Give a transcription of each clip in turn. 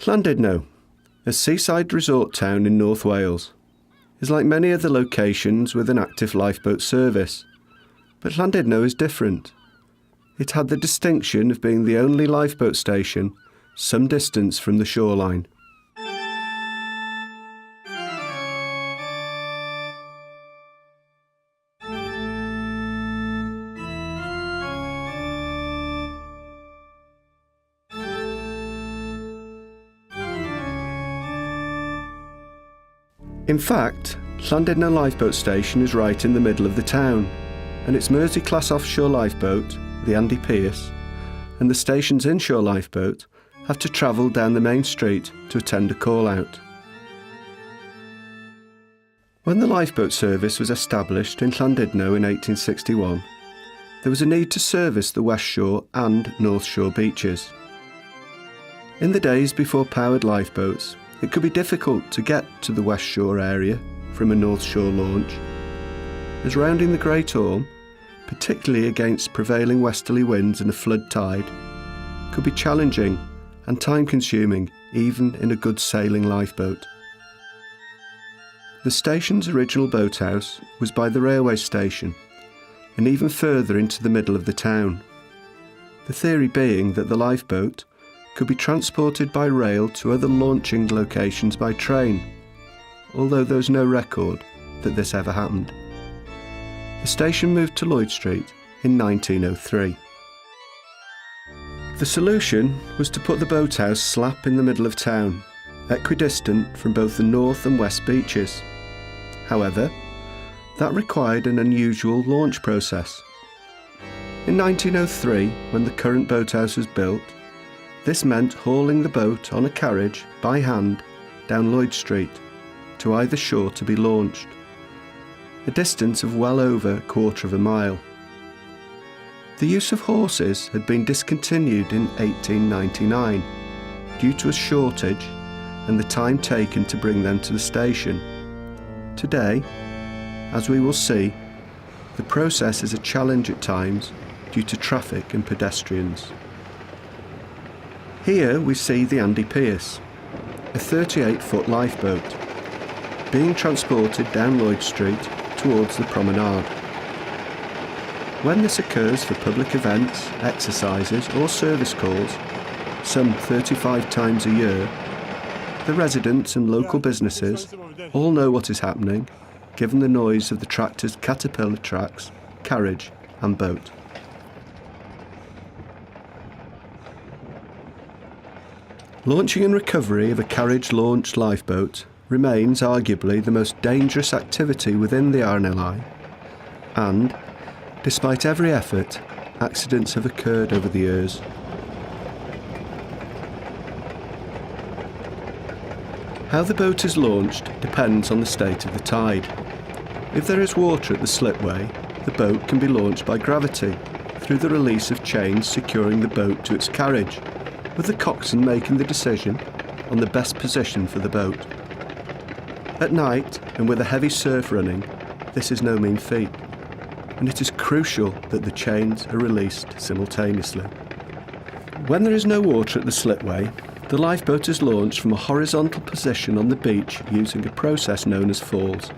Llandudno, a seaside resort town in North Wales, is like many other locations with an active lifeboat service, but Llandudno is different. It had the distinction of being the only lifeboat station some distance from the shoreline. In fact, Llandudno Lifeboat Station is right in the middle of the town, and its Mersey-class offshore lifeboat, the Andy Pearce, and the station's inshore lifeboat have to travel down the main street to attend a call-out. When the lifeboat service was established in Llandudno in 1861, there was a need to service the West Shore and North Shore beaches. In the days before powered lifeboats, it could be difficult to get to the West Shore area from a North Shore launch, as rounding the Great Orme, particularly against prevailing westerly winds and a flood tide, could be challenging and time-consuming even in a good sailing lifeboat. The station's original boathouse was by the railway station and even further into the middle of the town, the theory being that the lifeboat could be transported by rail to other launching locations by train, although there is no record that this ever happened. The station moved to Lloyd Street in 1903. The solution was to put the boathouse slap in the middle of town, equidistant from both the north and west beaches. However, that required an unusual launch process. In 1903, when the current boathouse was built, this meant hauling the boat on a carriage by hand down Lloyd Street to either shore to be launched, a distance of well over a quarter of a mile. The use of horses had been discontinued in 1899 due to a shortage and the time taken to bring them to the station. Today, as we will see, the process is a challenge at times due to traffic and pedestrians. Here we see the Andy Pearce, a 38-foot lifeboat, being transported down Lloyd Street towards the promenade. When this occurs for public events, exercises or service calls, some 35 times a year, the residents and local businesses all know what is happening, given the noise of the tractor's caterpillar tracks, carriage and boat. Launching and recovery of a carriage-launched lifeboat remains arguably the most dangerous activity within the RNLI, and, despite every effort, accidents have occurred over the years. How the boat is launched depends on the state of the tide. If there is water at the slipway, the boat can be launched by gravity through the release of chains securing the boat to its carriage, with the coxswain making the decision on the best position for the boat. At night, and with a heavy surf running, this is no mean feat, and it is crucial that the chains are released simultaneously. When there is no water at the slipway, the lifeboat is launched from a horizontal position on the beach using a process known as falls.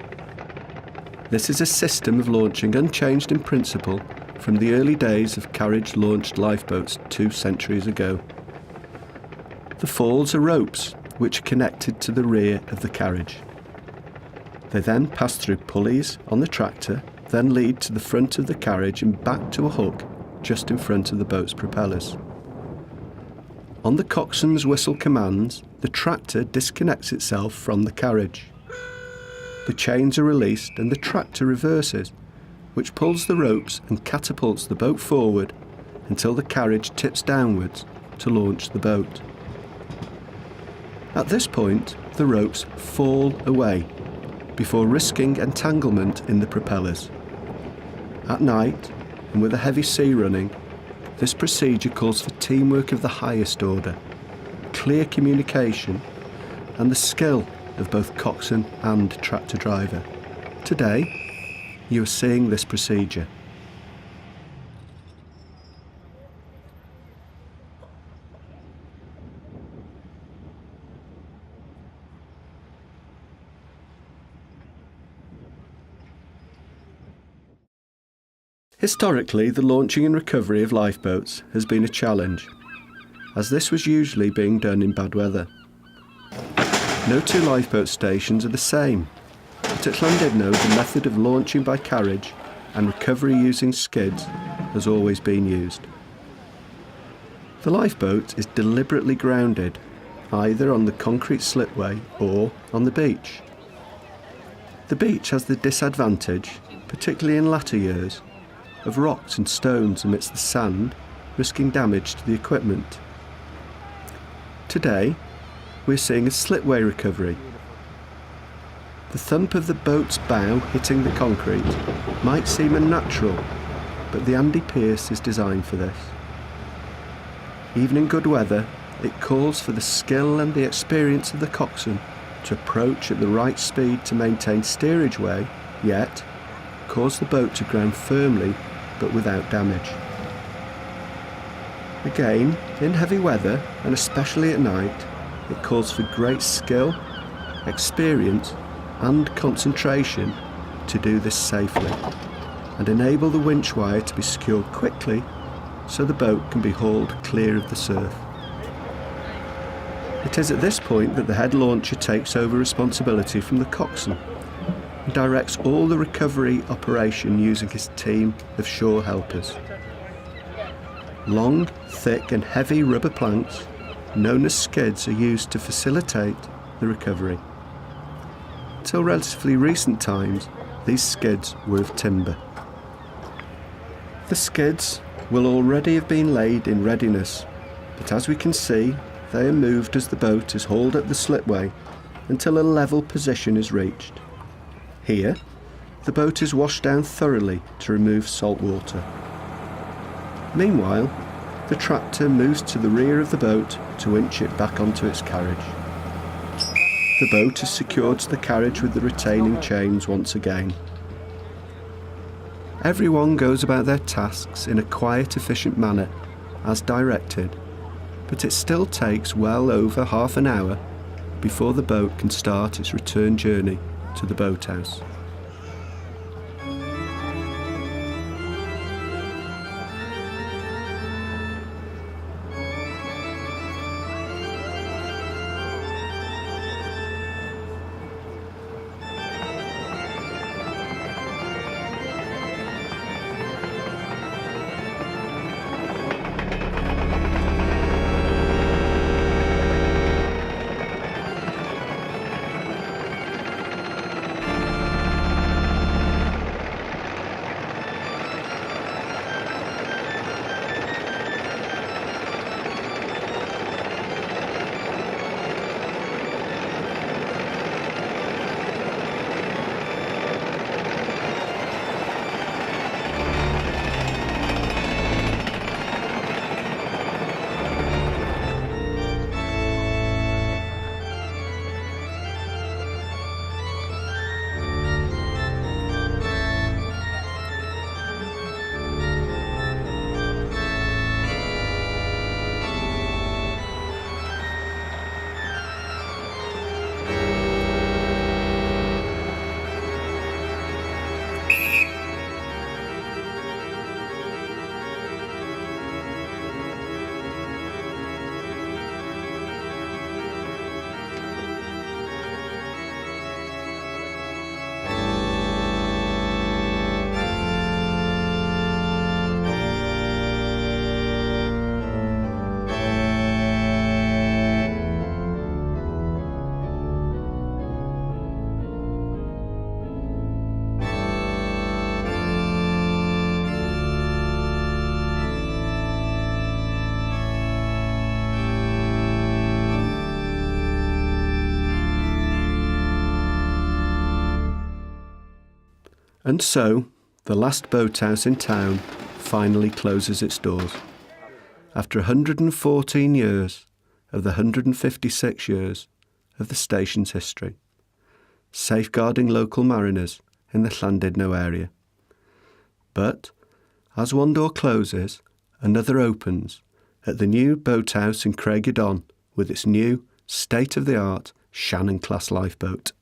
This is a system of launching unchanged in principle from the early days of carriage-launched lifeboats 2 centuries ago. The falls are ropes which are connected to the rear of the carriage. They then pass through pulleys on the tractor, then lead to the front of the carriage and back to a hook just in front of the boat's propellers. On the coxswain's whistle commands, the tractor disconnects itself from the carriage. The chains are released and the tractor reverses, which pulls the ropes and catapults the boat forward until the carriage tips downwards to launch the boat. At this point, the ropes fall away before risking entanglement in the propellers. At night, and with a heavy sea running, this procedure calls for teamwork of the highest order, clear communication, and the skill of both coxswain and tractor driver. Today, you are seeing this procedure. Historically, the launching and recovery of lifeboats has been a challenge, as this was usually being done in bad weather. No two lifeboat stations are the same, but at Llandudno the method of launching by carriage and recovery using skids has always been used. The lifeboat is deliberately grounded, either on the concrete slipway or on the beach. The beach has the disadvantage, particularly in latter years, of rocks and stones amidst the sand, risking damage to the equipment. Today, we're seeing a slipway recovery. The thump of the boat's bow hitting the concrete might seem unnatural, but the Andy Pearce is designed for this. Even in good weather, it calls for the skill and the experience of the coxswain to approach at the right speed to maintain steerage way, yet cause the boat to ground firmly but without damage. Again, in heavy weather, and especially at night, it calls for great skill, experience and concentration to do this safely and enable the winch wire to be secured quickly so the boat can be hauled clear of the surf. It is at this point that the head launcher takes over responsibility from the coxswain and directs all the recovery operation using his team of shore helpers. Long, thick and heavy rubber planks, known as skids, are used to facilitate the recovery. Until relatively recent times, these skids were of timber. The skids will already have been laid in readiness, but as we can see, they are moved as the boat is hauled up the slipway until a level position is reached. Here, the boat is washed down thoroughly to remove salt water. Meanwhile, the tractor moves to the rear of the boat to winch it back onto its carriage. The boat is secured to the carriage with the retaining chains once again. Everyone goes about their tasks in a quiet, efficient manner, as directed, but it still takes well over half an hour before the boat can start its return journey to the boathouse. And so, the last boathouse in town finally closes its doors. After 114 years of the 156 years of the station's history, safeguarding local mariners in the Llandudno area. But, as one door closes, another opens at the new boathouse in Lllandudno with its new, state-of-the-art Shannon-class lifeboat.